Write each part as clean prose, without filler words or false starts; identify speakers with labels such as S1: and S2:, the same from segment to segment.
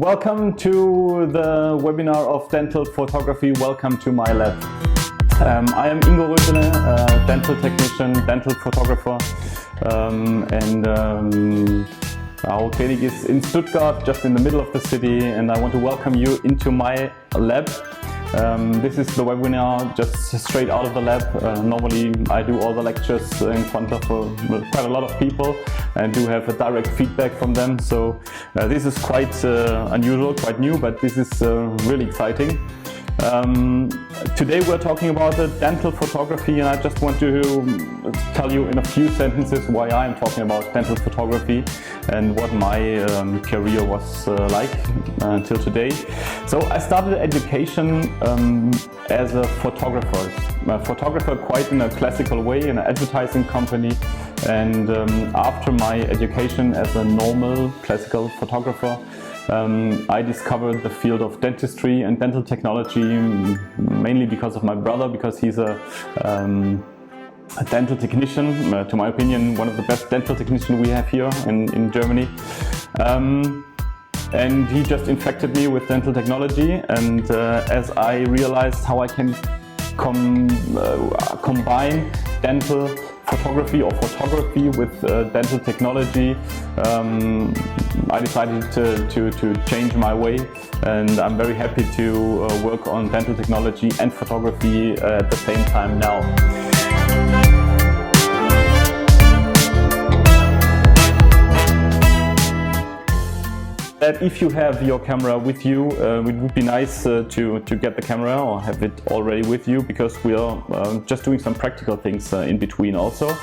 S1: Welcome to the webinar of dental photography. Welcome to my lab. I am Ingo Rösele, dental technician, dental photographer, our clinic is in Stuttgart, just in the middle of the city, and I want to welcome you into my lab. This is the webinar just straight out of the lab. Normally I do all the lectures in front of quite a lot of people and do have a direct feedback from them. So this is quite unusual, quite new, but this is really exciting. Today we're talking about dental photography, and I just want to tell you in a few sentences why I'm talking about dental photography and what my career was like until today. So I started education as a photographer quite in a classical way in an advertising company, and after my education as a normal classical photographer, I discovered the field of dentistry and dental technology mainly because of my brother, because he's a dental technician, to my opinion one of the best dental technicians we have here in Germany. And he just infected me with dental technology, and as I realized how I can combine dental photography with dental technology, I decided to change my way, and I'm very happy to work on dental technology and photography at the same time now. That if you have your camera with you, it would be nice to get the camera or have it already with you, because we are just doing some practical things in between also.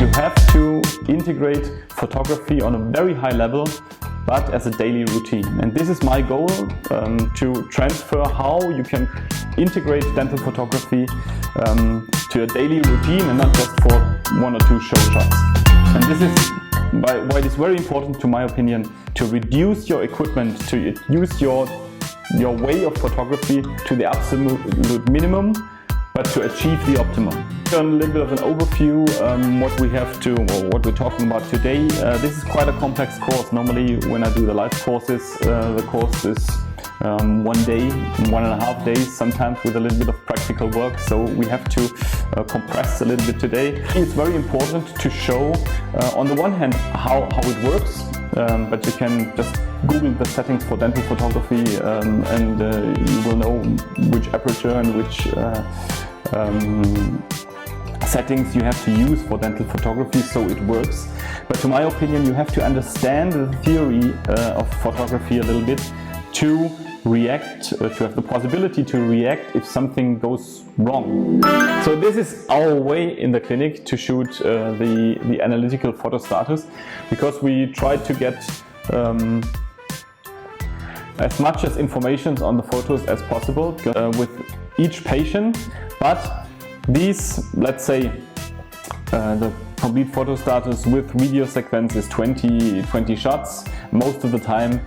S1: You have to integrate photography on a very high level, but as a daily routine. And this is my goal, to transfer how you can integrate dental photography to a daily routine and not just for one or two show shots. And this is why it is very important, to my opinion, to reduce your equipment, to use your way of photography to the absolute minimum, but to achieve the optimum. A little bit of an overview what we're talking about today. This is quite a complex course. Normally when I do the live courses, the course is 1 day, 1.5 days, sometimes with a little bit of practical work, so we have to compress a little bit today. It's very important to show on the one hand how it works, but you can just Google the settings for dental photography, and you will know which aperture and which settings you have to use for dental photography so it works. But to my opinion, you have to understand the theory of photography a little bit to react, to have the possibility to react if something goes wrong. So this is our way in the clinic to shoot the analytical photo status, because we try to get as much as information on the photos as possible with each patient. But these, let's say, the complete photo status with video sequence is 20 shots. Most of the time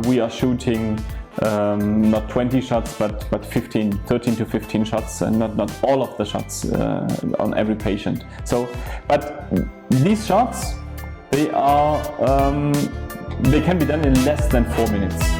S1: we are shooting not 20 shots but 13 to 15 shots, and not all of the shots on every patient. So, but these shots, they can be done in less than 4 minutes.